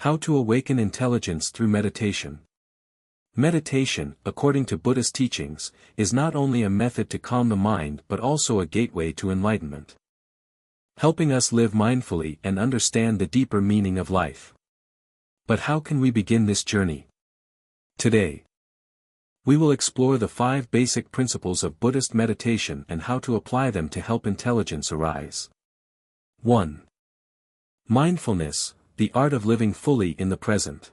How to awaken intelligence through meditation. Meditation, according to Buddhist teachings, is not only a method to calm the mind but also a gateway to enlightenment, helping us live mindfully and understand the deeper meaning of life. But how can we begin this journey? Today, we will explore the 5 basic principles of Buddhist meditation and how to apply them to help intelligence arise. 1. Mindfulness, the art of living fully in the present.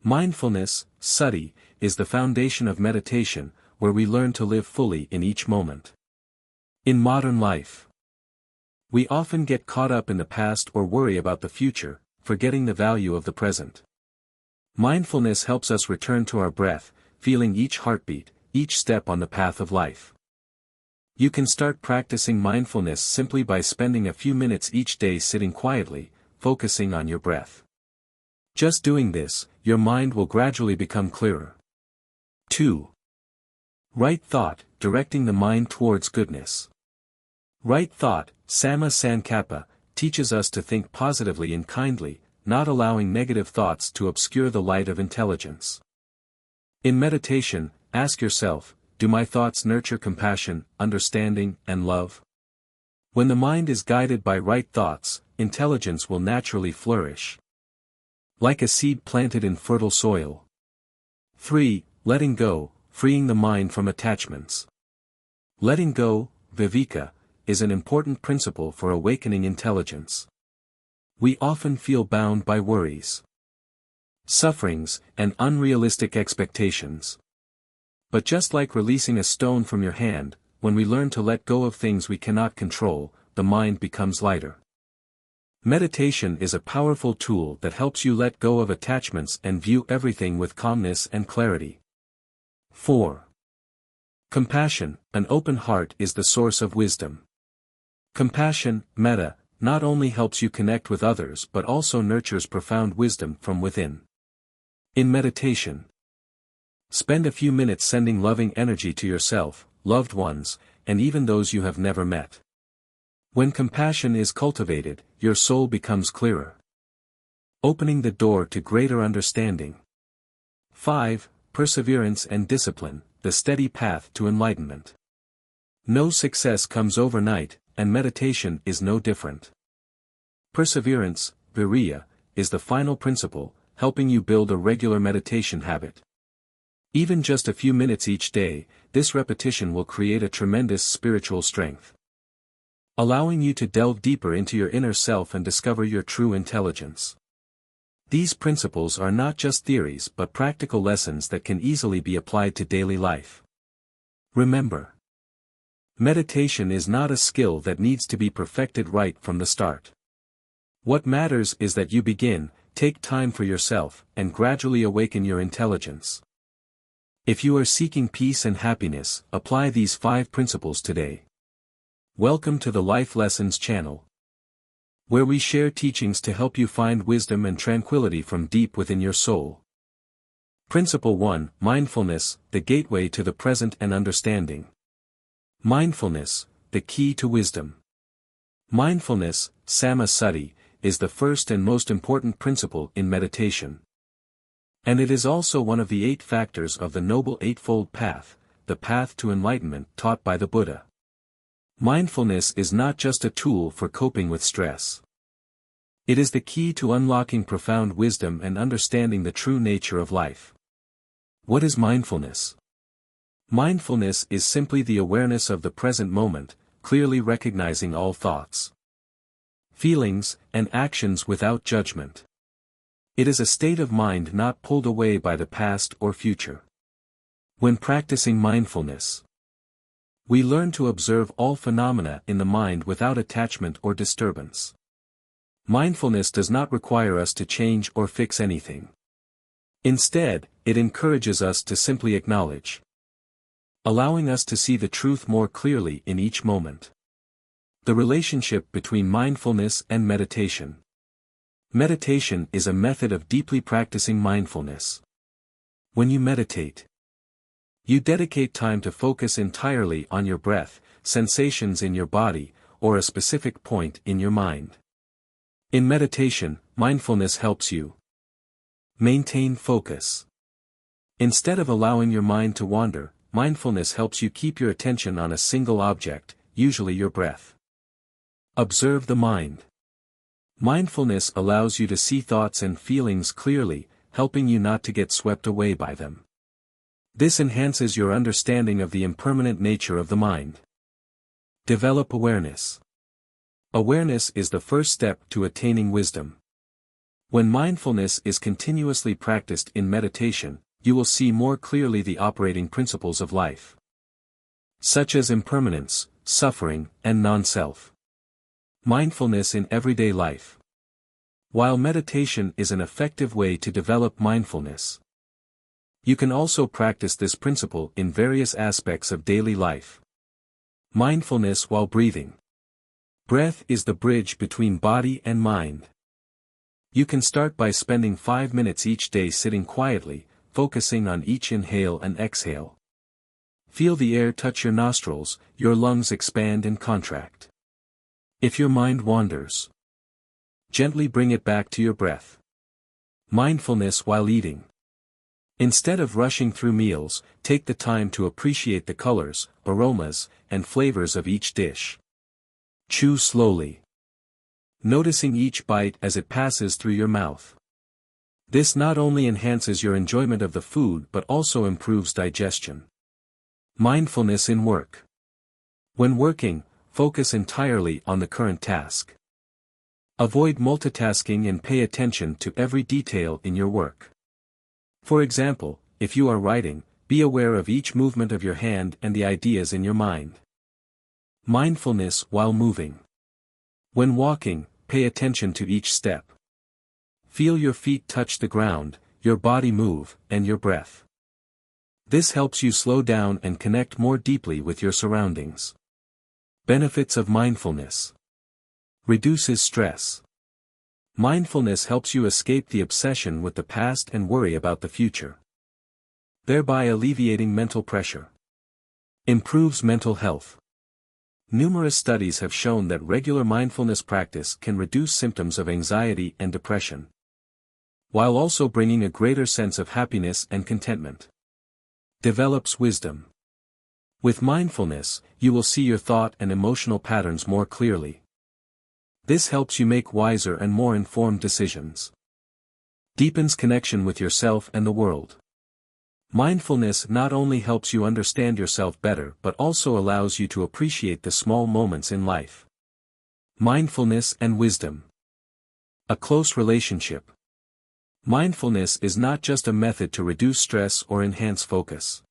Mindfulness, sati, is the foundation of meditation, where we learn to live fully in each moment. In modern life, we often get caught up in the past or worry about the future, forgetting the value of the present. Mindfulness helps us return to our breath, feeling each heartbeat, each step on the path of life. You can start practicing mindfulness simply by spending a few minutes each day sitting quietly, focusing on your breath. Just doing this, your mind will gradually become clearer. 2. Right thought, directing the mind towards goodness. Right thought, samma sankappa, teaches us to think positively and kindly, not allowing negative thoughts to obscure the light of intelligence. In meditation, ask yourself, do my thoughts nurture compassion, understanding, and love? When the mind is guided by right thoughts, intelligence will naturally flourish, like a seed planted in fertile soil. 3. Letting go, freeing the mind from attachments. Letting go, viveka, is an important principle for awakening intelligence. We often feel bound by worries, sufferings, and unrealistic expectations. But just like releasing a stone from your hand, when we learn to let go of things we cannot control, the mind becomes lighter. Meditation is a powerful tool that helps you let go of attachments and view everything with calmness and clarity. 4. Compassion, an open heart is the source of wisdom. Compassion, metta, not only helps you connect with others but also nurtures profound wisdom from within. In meditation, spend a few minutes sending loving energy to yourself, loved ones, and even those you have never met. When compassion is cultivated, your soul becomes clearer, opening the door to greater understanding. 5. Perseverance and discipline, the steady path to enlightenment. No success comes overnight, and meditation is no different. Perseverance, viriya, is the final principle, helping you build a regular meditation habit. Even just a few minutes each day, this repetition will create a tremendous spiritual strength, allowing you to delve deeper into your inner self and discover your true intelligence. These principles are not just theories but practical lessons that can easily be applied to daily life. Remember, meditation is not a skill that needs to be perfected right from the start. What matters is that you begin, take time for yourself, and gradually awaken your intelligence. If you are seeking peace and happiness, apply these 5 principles today. Welcome to the Life Lessons channel, where we share teachings to help you find wisdom and tranquility from deep within your soul. Principle 1, Mindfulness, the gateway to the present and understanding. Mindfulness, the key to wisdom. Mindfulness, samma sati, is the first and most important principle in meditation. And it is also one of the 8 factors of the Noble Eightfold Path, the path to enlightenment taught by the Buddha. Mindfulness is not just a tool for coping with stress. It is the key to unlocking profound wisdom and understanding the true nature of life. What is mindfulness? Mindfulness is simply the awareness of the present moment, clearly recognizing all thoughts, feelings, and actions without judgment. It is a state of mind not pulled away by the past or future. When practicing mindfulness, we learn to observe all phenomena in the mind without attachment or disturbance. Mindfulness does not require us to change or fix anything. Instead, it encourages us to simply acknowledge, allowing us to see the truth more clearly in each moment. The relationship between mindfulness and meditation. Meditation is a method of deeply practicing mindfulness. When you meditate, you dedicate time to focus entirely on your breath, sensations in your body, or a specific point in your mind. In meditation, mindfulness helps you Maintain focus. Instead of allowing your mind to wander, mindfulness helps you keep your attention on a single object, usually your breath. Observe the mind. Mindfulness allows you to see thoughts and feelings clearly, helping you not to get swept away by them. This enhances your understanding of the impermanent nature of the mind. Develop awareness. Awareness is the first step to attaining wisdom. When mindfulness is continuously practiced in meditation, you will see more clearly the operating principles of life, such as impermanence, suffering, and non-self. Mindfulness in everyday life. While meditation is an effective way to develop mindfulness, you can also practice this principle in various aspects of daily life. Mindfulness while breathing. Breath is the bridge between body and mind. You can start by spending 5 minutes each day sitting quietly, focusing on each inhale and exhale. Feel the air touch your nostrils, your lungs expand and contract. If your mind wanders, gently bring it back to your breath. Mindfulness while eating. Instead of rushing through meals, take the time to appreciate the colors, aromas, and flavors of each dish. Chew slowly, noticing each bite as it passes through your mouth. This not only enhances your enjoyment of the food but also improves digestion. Mindfulness in work. When working, focus entirely on the current task. Avoid multitasking and pay attention to every detail in your work. For example, if you are writing, be aware of each movement of your hand and the ideas in your mind. Mindfulness while moving. When walking, pay attention to each step. Feel your feet touch the ground, your body move, and your breath. This helps you slow down and connect more deeply with your surroundings. Benefits of mindfulness. Reduces stress. Mindfulness helps you escape the obsession with the past and worry about the future, thereby alleviating mental pressure. Improves mental health. Numerous studies have shown that regular mindfulness practice can reduce symptoms of anxiety and depression, while also bringing a greater sense of happiness and contentment. Develops wisdom. With mindfulness, you will see your thought and emotional patterns more clearly. This helps you make wiser and more informed decisions. Deepens connection with yourself and the world. Mindfulness not only helps you understand yourself better but also allows you to appreciate the small moments in life. Mindfulness and wisdom. A close relationship. Mindfulness is not just a method to reduce stress or enhance focus.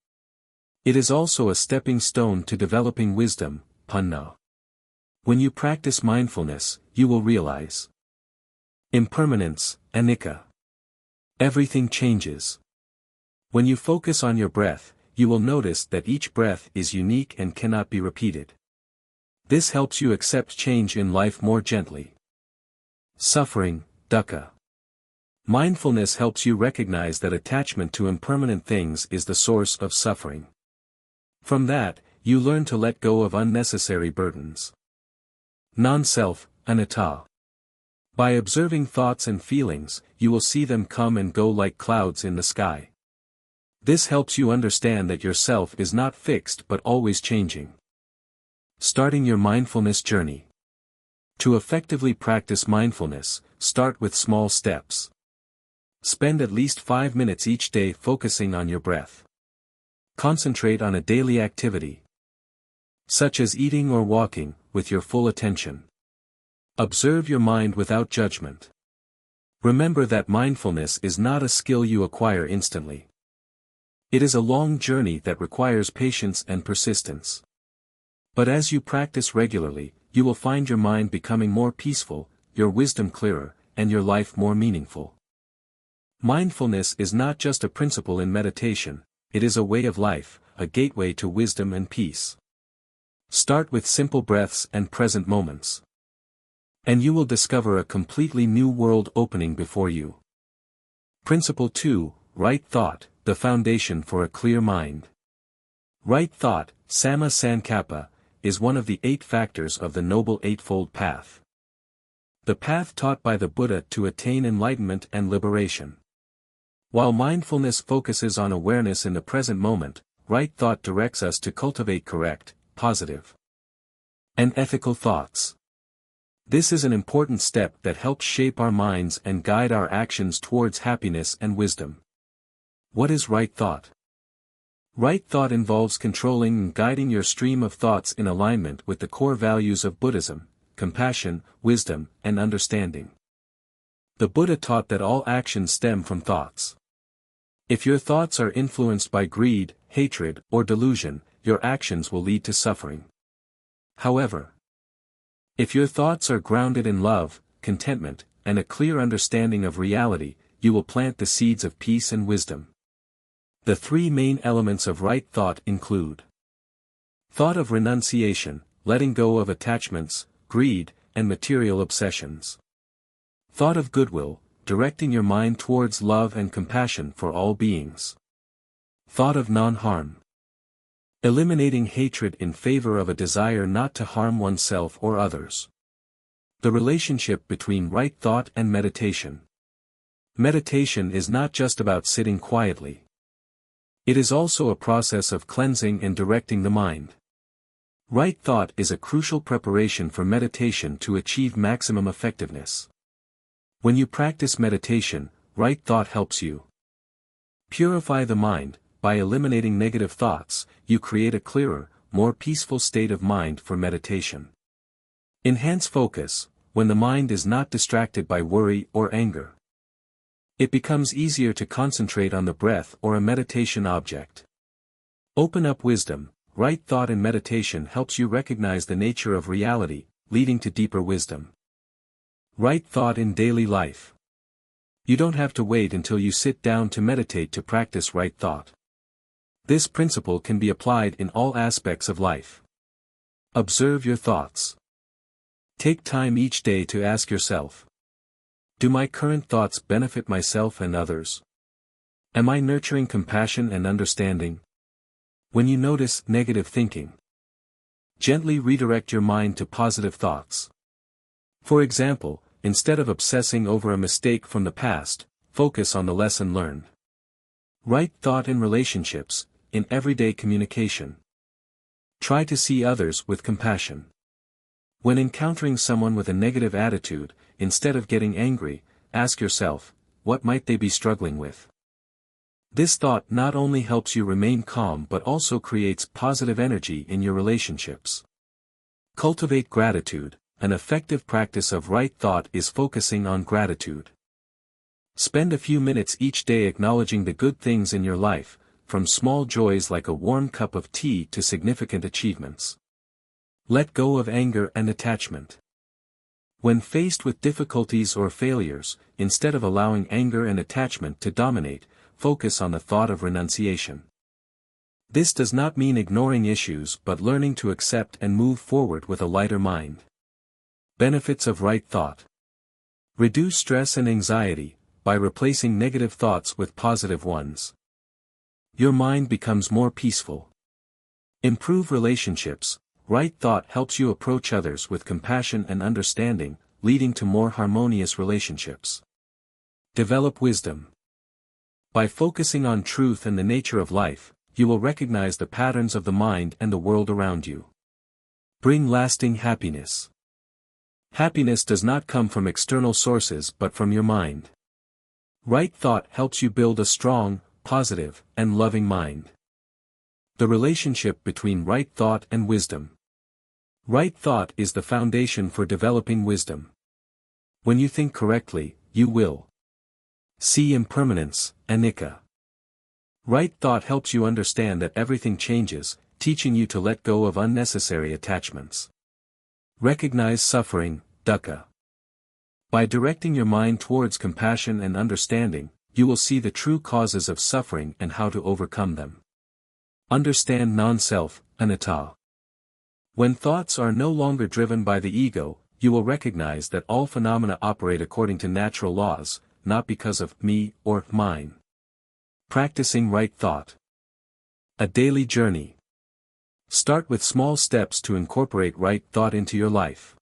It is also a stepping stone to developing wisdom, panna. When you practice mindfulness, you will realize impermanence, anicca. Everything changes. When you focus on your breath, you will notice that each breath is unique and cannot be repeated. This helps you accept change in life more gently. Suffering, dukkha. Mindfulness helps you recognize that attachment to impermanent things is the source of suffering. From that, you learn to let go of unnecessary burdens. Non-self, anatta. By observing thoughts and feelings, you will see them come and go like clouds in the sky. This helps you understand that yourself is not fixed but always changing. Starting your mindfulness journey. To effectively practice mindfulness, start with small steps. Spend at least 5 minutes each day focusing on your breath. Concentrate on a daily activity, such as eating or walking, with your full attention. Observe your mind without judgment. Remember that mindfulness is not a skill you acquire instantly. It is a long journey that requires patience and persistence. But as you practice regularly, you will find your mind becoming more peaceful, your wisdom clearer, and your life more meaningful. Mindfulness is not just a principle in meditation, it is a way of life, a gateway to wisdom and peace. Start with simple breaths and present moments, and you will discover a completely new world opening before you. Principle 2, Right Thought, the foundation for a clear mind. Right thought, samma sankappa, is one of the 8 factors of the Noble Eightfold Path. The path taught by the Buddha to attain enlightenment and liberation. While mindfulness focuses on awareness in the present moment, right thought directs us to cultivate correct, positive, and ethical thoughts. This is an important step that helps shape our minds and guide our actions towards happiness and wisdom. What is right thought? Right thought involves controlling and guiding your stream of thoughts in alignment with the core values of Buddhism: compassion, wisdom, and understanding. The Buddha taught that all actions stem from thoughts. If your thoughts are influenced by greed, hatred, or delusion, your actions will lead to suffering. However, if your thoughts are grounded in love, contentment, and a clear understanding of reality, you will plant the seeds of peace and wisdom. The three main elements of right thought include: thought of renunciation, letting go of attachments, greed, and material obsessions. Thought of goodwill, directing your mind towards love and compassion for all beings. Thought of non-harm, eliminating hatred in favor of a desire not to harm oneself or others. The relationship between right thought and meditation. Meditation is not just about sitting quietly. It is also a process of cleansing and directing the mind. Right thought is a crucial preparation for meditation to achieve maximum effectiveness. When you practice meditation, right thought helps you purify the mind. By eliminating negative thoughts, you create a clearer, more peaceful state of mind for meditation. Enhance focus. When the mind is not distracted by worry or anger, it becomes easier to concentrate on the breath or a meditation object. Open up wisdom. Right thought in meditation helps you recognize the nature of reality, leading to deeper wisdom. Right thought in daily life. You don't have to wait until you sit down to meditate to practice right thought. This principle can be applied in all aspects of life. Observe your thoughts. Take time each day to ask yourself: do my current thoughts benefit myself and others? Am I nurturing compassion and understanding? When you notice negative thinking, gently redirect your mind to positive thoughts. For example, instead of obsessing over a mistake from the past, focus on the lesson learned. Right thought in relationships. In everyday communication, try to see others with compassion. When encountering someone with a negative attitude, instead of getting angry, ask yourself, what might they be struggling with? This thought not only helps you remain calm but also creates positive energy in your relationships. Cultivate gratitude. An effective practice of right thought is focusing on gratitude. Spend a few minutes each day acknowledging the good things in your life, from small joys like a warm cup of tea to significant achievements. Let go of anger and attachment. When faced with difficulties or failures, instead of allowing anger and attachment to dominate, focus on the thought of renunciation. This does not mean ignoring issues but learning to accept and move forward with a lighter mind. Benefits of right thought. Reduce stress and anxiety, by replacing negative thoughts with positive ones. Your mind becomes more peaceful. Improve relationships. Right thought helps you approach others with compassion and understanding, leading to more harmonious relationships. Develop wisdom. By focusing on truth and the nature of life, you will recognize the patterns of the mind and the world around you. Bring lasting happiness. Happiness does not come from external sources but from your mind. Right thought helps you build a strong, positive, and loving mind. The relationship between right thought and wisdom. Right thought is the foundation for developing wisdom. When you think correctly, you will see impermanence, anicca. Right thought helps you understand that everything changes, teaching you to let go of unnecessary attachments. Recognize suffering, dukkha. By directing your mind towards compassion and understanding, you will see the true causes of suffering and how to overcome them. Understand non-self, anatta. When thoughts are no longer driven by the ego, you will recognize that all phenomena operate according to natural laws, not because of me or mine. Practicing right thought. A daily journey. Start with small steps to incorporate right thought into your life.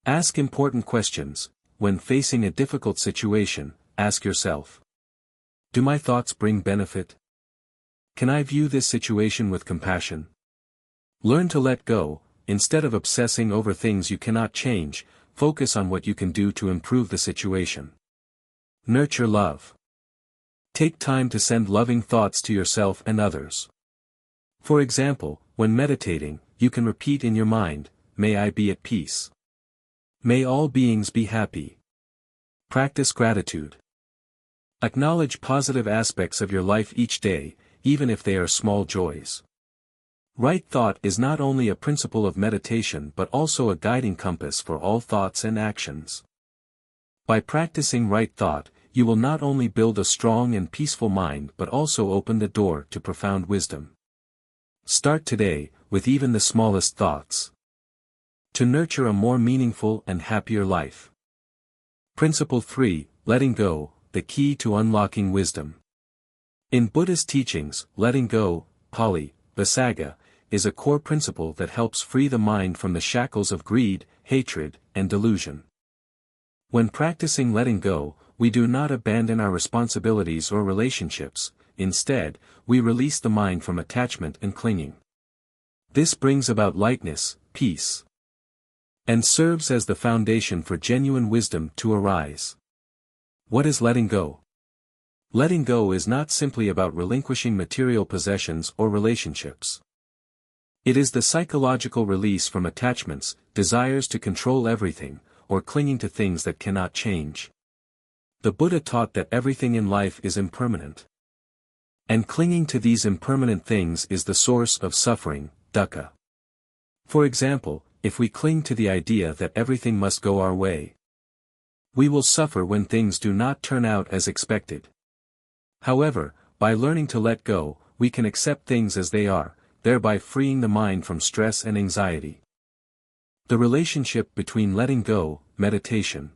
Ask important questions. When facing a difficult situation, ask yourself: Do my thoughts bring benefit? Can I view this situation with compassion? Learn to let go. Instead of obsessing over things you cannot change, focus on what you can do to improve the situation. Nurture love. Take time to send loving thoughts to yourself and others. For example, when meditating, you can repeat in your mind, "May I be at peace. May all beings be happy." Practice gratitude. Acknowledge positive aspects of your life each day, even if they are small joys. Right thought is not only a principle of meditation but also a guiding compass for all thoughts and actions. By practicing right thought, you will not only build a strong and peaceful mind but also open the door to profound wisdom. Start today, with even the smallest thoughts. To nurture a more meaningful and happier life. Principle 3, Letting Go, the key to unlocking wisdom. In Buddhist teachings, letting go, Pali, Visagga, is a core principle that helps free the mind from the shackles of greed, hatred, and delusion. When practicing letting go, we do not abandon our responsibilities or relationships. Instead, we release the mind from attachment and clinging. This brings about lightness, peace, and serves as the foundation for genuine wisdom to arise. What is letting go? Letting go is not simply about relinquishing material possessions or relationships. It is the psychological release from attachments, desires to control everything, or clinging to things that cannot change. The Buddha taught that everything in life is impermanent. And clinging to these impermanent things is the source of suffering, dukkha. For example, if we cling to the idea that everything must go our way, we will suffer when things do not turn out as expected. However, by learning to let go, we can accept things as they are, thereby freeing the mind from stress and anxiety. The relationship between letting go, meditation,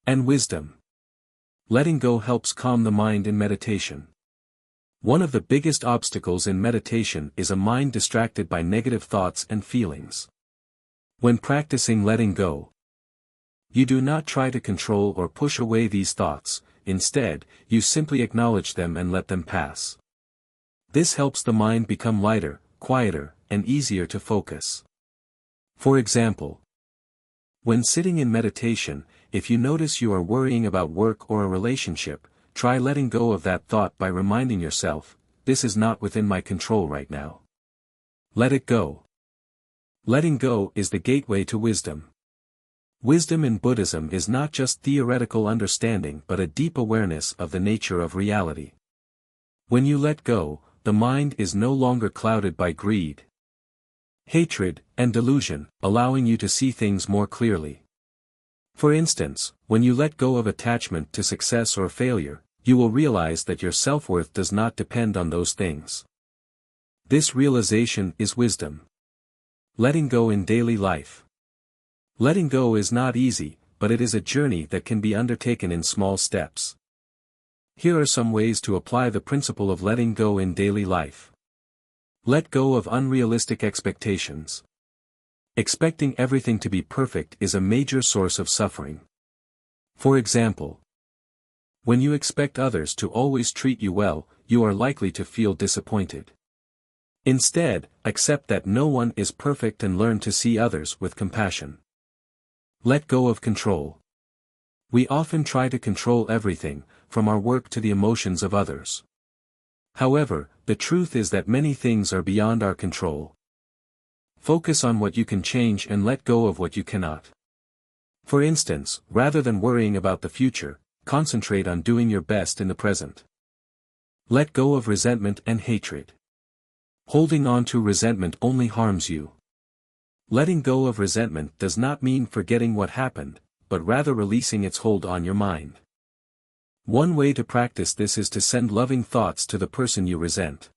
and wisdom. Letting go helps calm the mind in meditation. One of the biggest obstacles in meditation is a mind distracted by negative thoughts and feelings. When practicing letting go, you do not try to control or push away these thoughts. Instead, you simply acknowledge them and let them pass. This helps the mind become lighter, quieter, and easier to focus. For example, when sitting in meditation, if you notice you are worrying about work or a relationship, try letting go of that thought by reminding yourself, "This is not within my control right now." Let it go. Letting go is the gateway to wisdom. Wisdom in Buddhism is not just theoretical understanding but a deep awareness of the nature of reality. When you let go, the mind is no longer clouded by greed, hatred, and delusion, allowing you to see things more clearly. For instance, when you let go of attachment to success or failure, you will realize that your self-worth does not depend on those things. This realization is wisdom. Letting go in daily life. Letting go is not easy, but it is a journey that can be undertaken in small steps. Here are some ways to apply the principle of letting go in daily life. Let go of unrealistic expectations. Expecting everything to be perfect is a major source of suffering. For example, when you expect others to always treat you well, you are likely to feel disappointed. Instead, accept that no one is perfect and learn to see others with compassion. Let go of control. We often try to control everything, from our work to the emotions of others. However, the truth is that many things are beyond our control. Focus on what you can change and let go of what you cannot. For instance, rather than worrying about the future, concentrate on doing your best in the present. Let go of resentment and hatred. Holding on to resentment only harms you. Letting go of resentment does not mean forgetting what happened, but rather releasing its hold on your mind. One way to practice this is to send loving thoughts to the person you resent.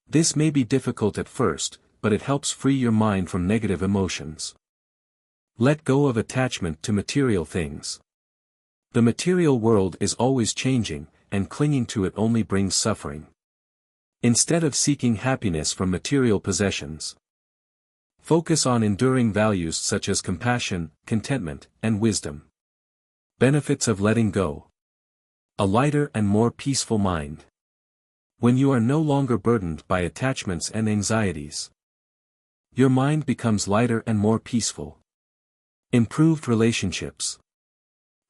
This may be difficult at first, but it helps free your mind from negative emotions. Let go of attachment to material things. The material world is always changing, and clinging to it only brings suffering. Instead of seeking happiness from material possessions, focus on enduring values such as compassion, contentment, and wisdom. Benefits of letting go. A lighter and more peaceful mind. When you are no longer burdened by attachments and anxieties, your mind becomes lighter and more peaceful. Improved relationships.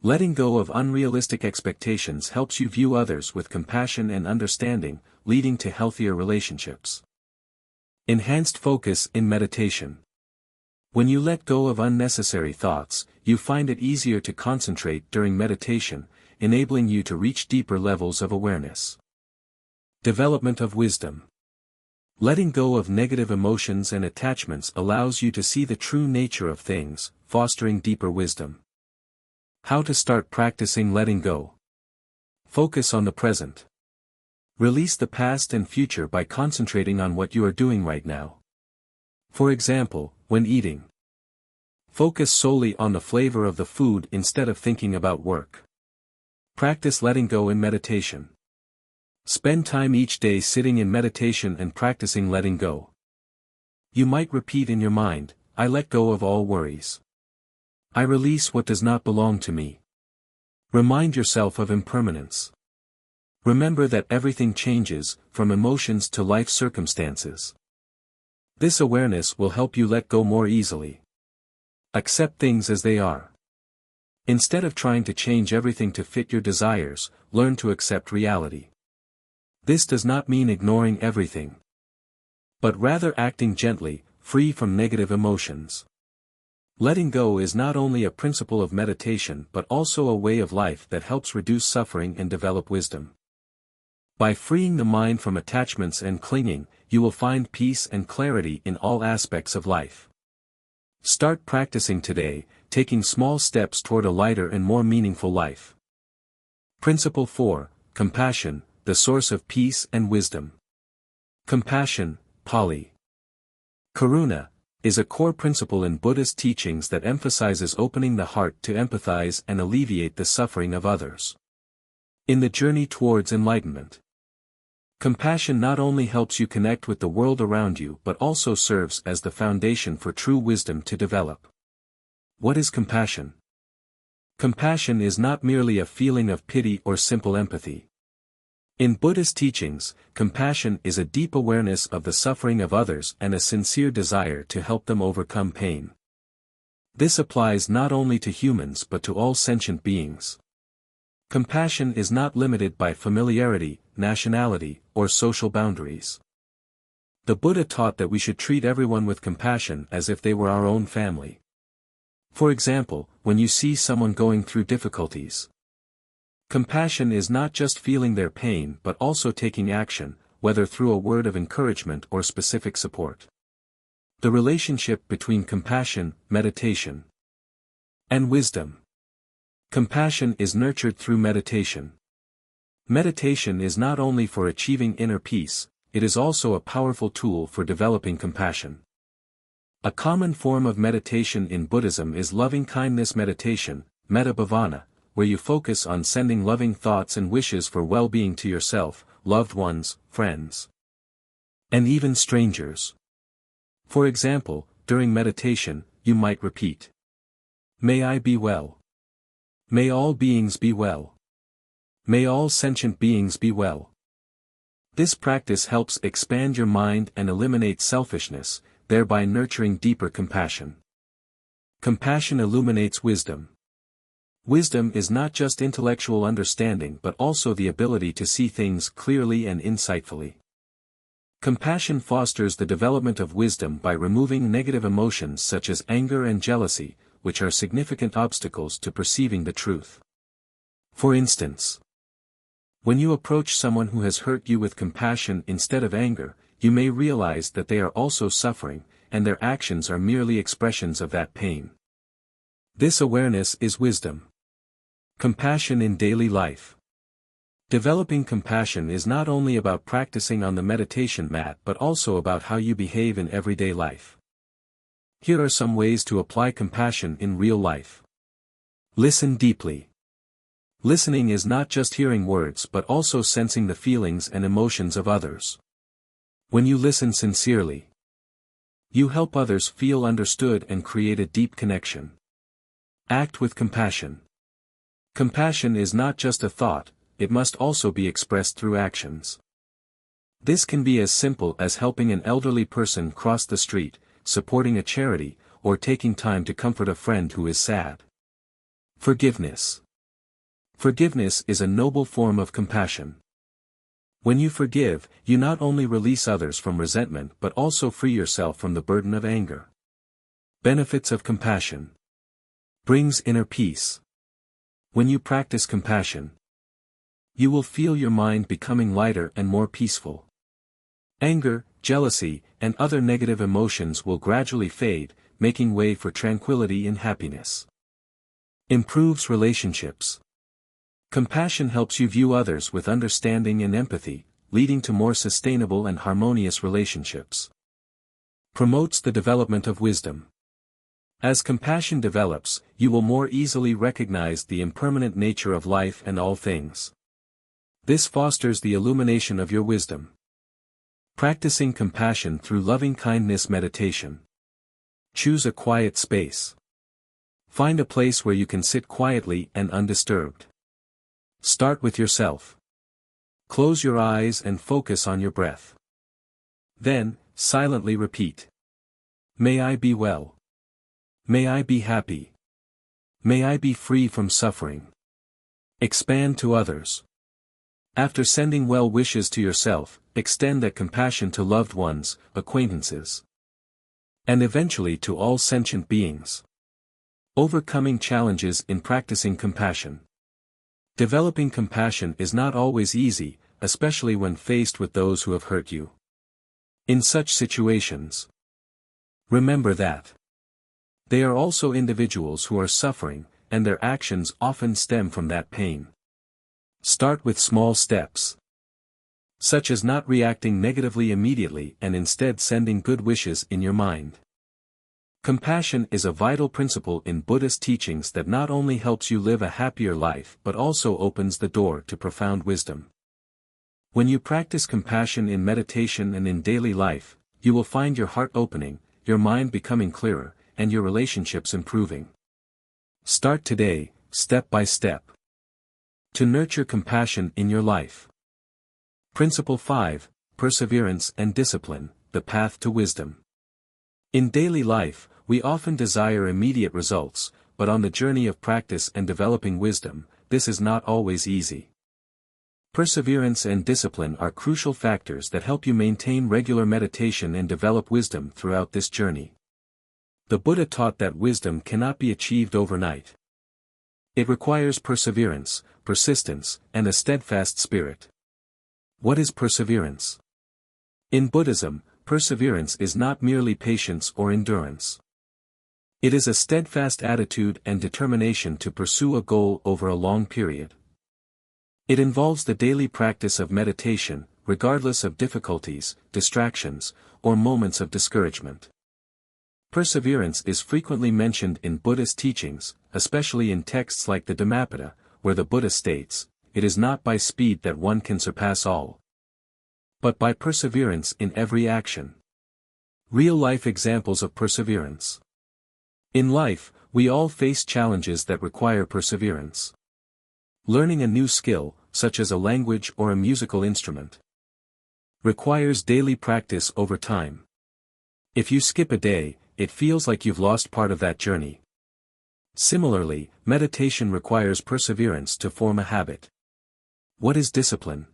Letting go of unrealistic expectations helps you view others with compassion and understanding, leading to healthier relationships. Enhanced focus in meditation. When you let go of unnecessary thoughts, you find it easier to concentrate during meditation, enabling you to reach deeper levels of awareness. Development of wisdom. Letting go of negative emotions and attachments allows you to see the true nature of things, fostering deeper wisdom. How to start practicing letting go. Focus on the present. Release the past and future by concentrating on what you are doing right now. For example, when eating, focus solely on the flavor of the food instead of thinking about work. Practice letting go in meditation. Spend time each day sitting in meditation and practicing letting go. You might repeat in your mind, I let go of all worries. I release what does not belong to me. Remind yourself of impermanence. Remember that everything changes, from emotions to life circumstances. This awareness will help you let go more easily. Accept things as they are. Instead of trying to change everything to fit your desires, learn to accept reality. This does not mean ignoring everything, but rather acting gently, free from negative emotions. Letting go is not only a principle of meditation but also a way of life that helps reduce suffering and develop wisdom. By freeing the mind from attachments and clinging, you will find peace and clarity in all aspects of life. Start practicing today, taking small steps toward a lighter and more meaningful life. Principle 4, Compassion, the source of peace and wisdom. Compassion, Pali. Karuna, is a core principle in Buddhist teachings that emphasizes opening the heart to empathize and alleviate the suffering of others. In the journey towards enlightenment, compassion not only helps you connect with the world around you but also serves as the foundation for true wisdom to develop. What is compassion? Compassion is not merely a feeling of pity or simple empathy. In Buddhist teachings, compassion is a deep awareness of the suffering of others and a sincere desire to help them overcome pain. This applies not only to humans but to all sentient beings. Compassion is not limited by familiarity, nationality, or social boundaries. The Buddha taught that we should treat everyone with compassion as if they were our own family. For example, when you see someone going through difficulties, compassion is not just feeling their pain but also taking action, whether through a word of encouragement or specific support. The relationship between compassion, meditation, and wisdom. Compassion is nurtured through meditation. Meditation is not only for achieving inner peace, it is also a powerful tool for developing compassion. A common form of meditation in Buddhism is loving-kindness meditation, metta bhavana, where you focus on sending loving thoughts and wishes for well-being to yourself, loved ones, friends, and even strangers. For example, during meditation, you might repeat, "May I be well. May all beings be well. May all sentient beings be well." This practice helps expand your mind and eliminate selfishness, thereby nurturing deeper compassion. Compassion illuminates wisdom. Wisdom is not just intellectual understanding but also the ability to see things clearly and insightfully. Compassion fosters the development of wisdom by removing negative emotions such as anger and jealousy, which are significant obstacles to perceiving the truth. For instance, when you approach someone who has hurt you with compassion instead of anger, you may realize that they are also suffering, and their actions are merely expressions of that pain. This awareness is wisdom. Compassion in daily life. Developing compassion is not only about practicing on the meditation mat but also about how you behave in everyday life. Here are some ways to apply compassion in real life. Listen deeply. Listening is not just hearing words but also sensing the feelings and emotions of others. When you listen sincerely, you help others feel understood and create a deep connection. Act with compassion. Compassion is not just a thought, it must also be expressed through actions. This can be as simple as helping an elderly person cross the street, supporting a charity, or taking time to comfort a friend who is sad. Forgiveness. Forgiveness is a noble form of compassion. When you forgive, you not only release others from resentment but also free yourself from the burden of anger. Benefits of compassion. Brings inner peace. When you practice compassion, you will feel your mind becoming lighter and more peaceful. Anger, jealousy, and other negative emotions will gradually fade, making way for tranquility and happiness. Improves relationships. Compassion helps you view others with understanding and empathy, leading to more sustainable and harmonious relationships. Promotes the development of wisdom. As compassion develops, you will more easily recognize the impermanent nature of life and all things. This fosters the illumination of your wisdom. Practicing compassion through loving-kindness meditation. Choose a quiet space. Find a place where you can sit quietly and undisturbed. Start with yourself. Close your eyes and focus on your breath. Then, silently repeat. May I be well. May I be happy. May I be free from suffering. Expand to others. After sending well wishes to yourself, extend that compassion to loved ones, acquaintances, and eventually to all sentient beings. Overcoming challenges in practicing compassion. Developing compassion is not always easy, especially when faced with those who have hurt you. In such situations, remember that they are also individuals who are suffering, and their actions often stem from that pain. Start with small steps, such as not reacting negatively immediately and instead sending good wishes in your mind. Compassion is a vital principle in Buddhist teachings that not only helps you live a happier life but also opens the door to profound wisdom. When you practice compassion in meditation and in daily life, you will find your heart opening, your mind becoming clearer, and your relationships improving. Start today, step by step, to nurture compassion in your life. Principle 5, Perseverance and Discipline, the Path to Wisdom. In daily life, we often desire immediate results, but on the journey of practice and developing wisdom, this is not always easy. Perseverance and discipline are crucial factors that help you maintain regular meditation and develop wisdom throughout this journey. The Buddha taught that wisdom cannot be achieved overnight. It requires perseverance, persistence, and a steadfast spirit. What is perseverance? In Buddhism, perseverance is not merely patience or endurance. It is a steadfast attitude and determination to pursue a goal over a long period. It involves the daily practice of meditation, regardless of difficulties, distractions, or moments of discouragement. Perseverance is frequently mentioned in Buddhist teachings, especially in texts like the Dhammapada, where the Buddha states, "It is not by speed that one can surpass all, but by perseverance in every action." Real-life examples of perseverance. In life, we all face challenges that require perseverance. Learning a new skill, such as a language or a musical instrument, requires daily practice over time. If you skip a day, it feels like you've lost part of that journey. Similarly, meditation requires perseverance to form a habit. What is discipline?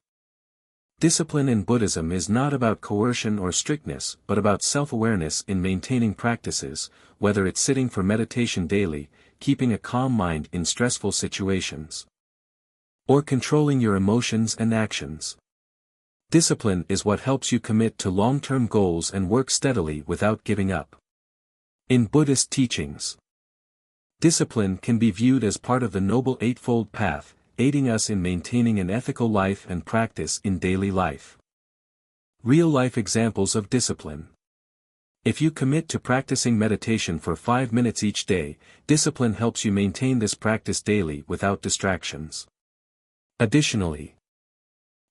Discipline in Buddhism is not about coercion or strictness but about self-awareness in maintaining practices, whether it's sitting for meditation daily, keeping a calm mind in stressful situations, or controlling your emotions and actions. Discipline is what helps you commit to long-term goals and work steadily without giving up. In Buddhist teachings, discipline can be viewed as part of the Noble Eightfold Path, aiding us in maintaining an ethical life and practice in daily life. Real-life examples of discipline. If you commit to practicing meditation for 5 minutes each day, discipline helps you maintain this practice daily without distractions. Additionally,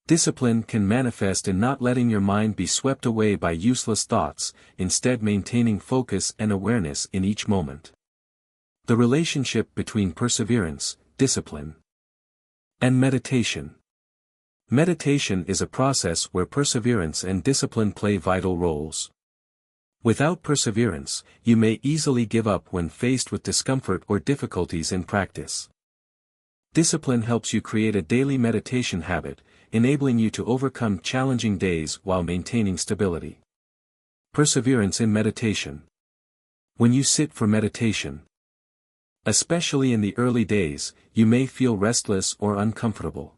discipline can manifest in not letting your mind be swept away by useless thoughts, instead maintaining focus and awareness in each moment. The relationship between perseverance, discipline, and meditation. Meditation is a process where perseverance and discipline play vital roles. Without perseverance, you may easily give up when faced with discomfort or difficulties in practice. Discipline helps you create a daily meditation habit, enabling you to overcome challenging days while maintaining stability. Perseverance in meditation. When you sit for meditation, especially in the early days, you may feel restless or uncomfortable.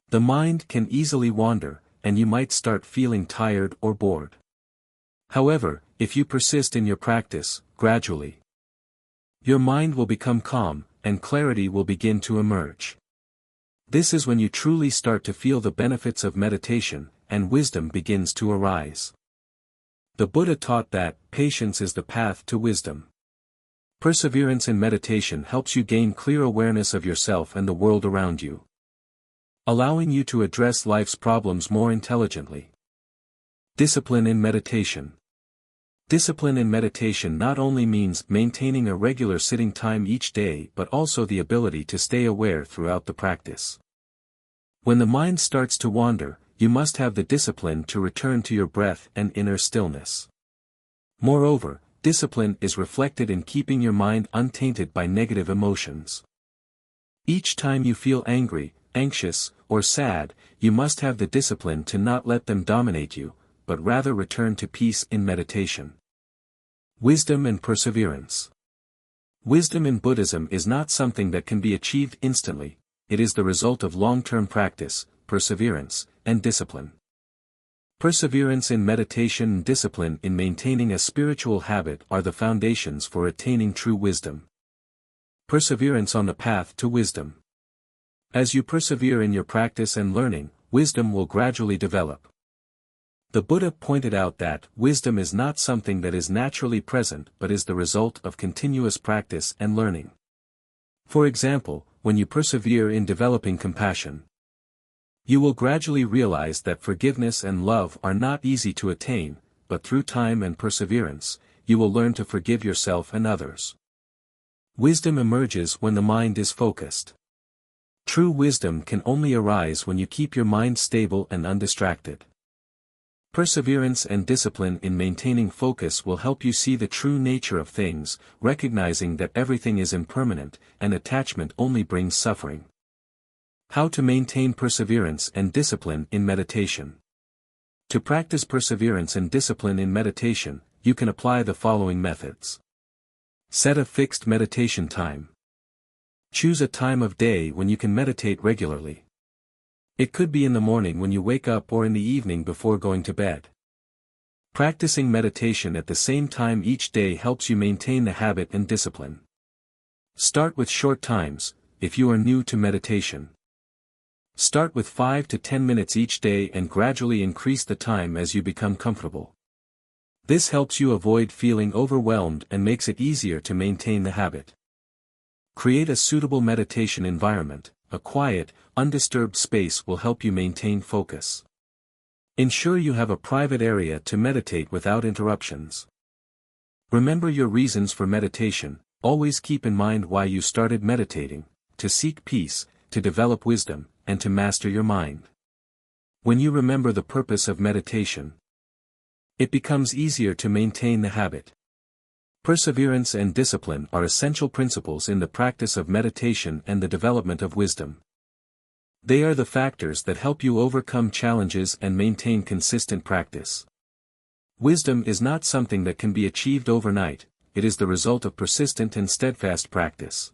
The mind can easily wander, and you might start feeling tired or bored. However, if you persist in your practice, gradually, your mind will become calm, and clarity will begin to emerge. This is when you truly start to feel the benefits of meditation, and wisdom begins to arise. The Buddha taught that patience is the path to wisdom. Perseverance in meditation helps you gain clear awareness of yourself and the world around you, allowing you to address life's problems more intelligently. Discipline in meditation. Discipline in meditation not only means maintaining a regular sitting time each day but also the ability to stay aware throughout the practice. When the mind starts to wander, you must have the discipline to return to your breath and inner stillness. Moreover, discipline is reflected in keeping your mind untainted by negative emotions. Each time you feel angry, anxious, or sad, you must have the discipline to not let them dominate you, but rather return to peace in meditation. Wisdom and perseverance. Wisdom in Buddhism is not something that can be achieved instantly, it is the result of long-term practice, perseverance, and discipline. Perseverance in meditation and discipline in maintaining a spiritual habit are the foundations for attaining true wisdom. Perseverance on the path to wisdom. As you persevere in your practice and learning, wisdom will gradually develop. The Buddha pointed out that wisdom is not something that is naturally present but is the result of continuous practice and learning. For example, when you persevere in developing compassion, you will gradually realize that forgiveness and love are not easy to attain, but through time and perseverance, you will learn to forgive yourself and others. Wisdom emerges when the mind is focused. True wisdom can only arise when you keep your mind stable and undistracted. Perseverance and discipline in maintaining focus will help you see the true nature of things, recognizing that everything is impermanent, and attachment only brings suffering. How to maintain perseverance and discipline in meditation. To practice perseverance and discipline in meditation, you can apply the following methods. Set a fixed meditation time. Choose a time of day when you can meditate regularly. It could be in the morning when you wake up or in the evening before going to bed. Practicing meditation at the same time each day helps you maintain the habit and discipline. Start with short times, if you are new to meditation. Start with 5 to 10 minutes each day and gradually increase the time as you become comfortable. This helps you avoid feeling overwhelmed and makes it easier to maintain the habit. Create a suitable meditation environment. A quiet, undisturbed space will help you maintain focus. Ensure you have a private area to meditate without interruptions. Remember your reasons for meditation. Always keep in mind why you started meditating: to seek peace, to develop wisdom, and to master your mind. When you remember the purpose of meditation, it becomes easier to maintain the habit. Perseverance and discipline are essential principles in the practice of meditation and the development of wisdom. They are the factors that help you overcome challenges and maintain consistent practice. Wisdom is not something that can be achieved overnight, it is the result of persistent and steadfast practice.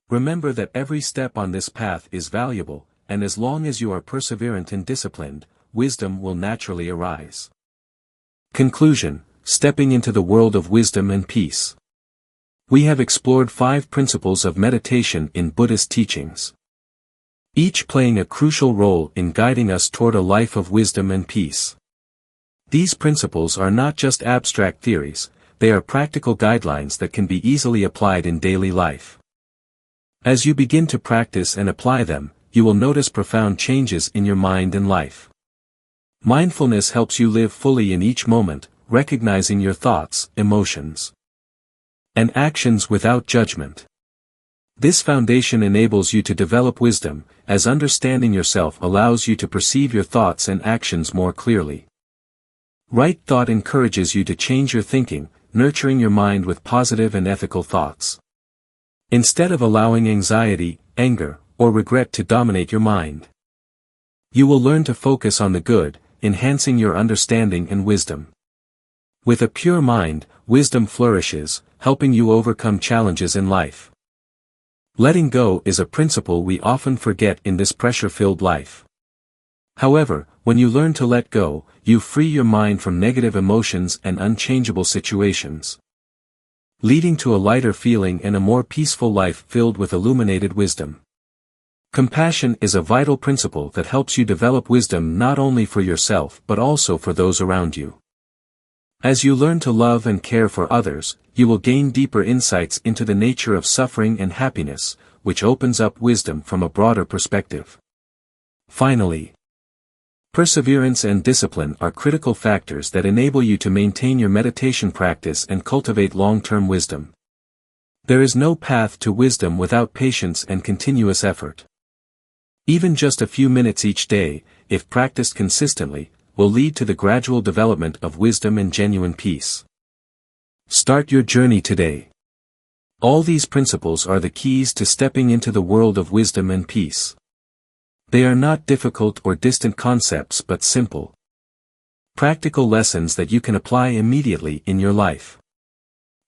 Remember that every step on this path is valuable, and as long as you are perseverant and disciplined, wisdom will naturally arise. Conclusion: stepping into the world of wisdom and peace. We have explored 5 principles of meditation in Buddhist teachings, each playing a crucial role in guiding us toward a life of wisdom and peace. These principles are not just abstract theories, they are practical guidelines that can be easily applied in daily life. As you begin to practice and apply them, you will notice profound changes in your mind and life. Mindfulness helps you live fully in each moment, recognizing your thoughts, emotions, and actions without judgment. This foundation enables you to develop wisdom, as understanding yourself allows you to perceive your thoughts and actions more clearly. Right thought encourages you to change your thinking, nurturing your mind with positive and ethical thoughts. Instead of allowing anxiety, anger, or regret to dominate your mind, you will learn to focus on the good, enhancing your understanding and wisdom. With a pure mind, wisdom flourishes, helping you overcome challenges in life. Letting go is a principle we often forget in this pressure-filled life. However, when you learn to let go, you free your mind from negative emotions and unchangeable situations, leading to a lighter feeling and a more peaceful life filled with illuminated wisdom. Compassion is a vital principle that helps you develop wisdom not only for yourself but also for those around you. As you learn to love and care for others, you will gain deeper insights into the nature of suffering and happiness, which opens up wisdom from a broader perspective. Finally, perseverance and discipline are critical factors that enable you to maintain your meditation practice and cultivate long-term wisdom. There is no path to wisdom without patience and continuous effort. Even just a few minutes each day, if practiced consistently, will lead to the gradual development of wisdom and genuine peace. Start your journey today. All these principles are the keys to stepping into the world of wisdom and peace. They are not difficult or distant concepts but simple, practical lessons that you can apply immediately in your life.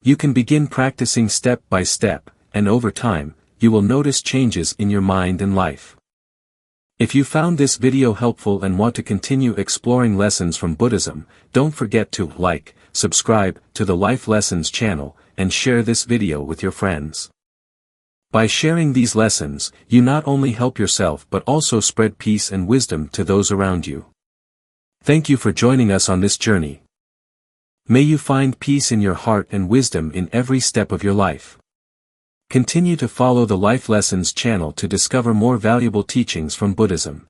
You can begin practicing step by step, and over time, you will notice changes in your mind and life. If you found this video helpful and want to continue exploring lessons from Buddhism, don't forget to like, subscribe to the Life Lessons channel, and share this video with your friends. By sharing these lessons, you not only help yourself but also spread peace and wisdom to those around you. Thank you for joining us on this journey. May you find peace in your heart and wisdom in every step of your life. Continue to follow the Life Lessons channel to discover more valuable teachings from Buddhism.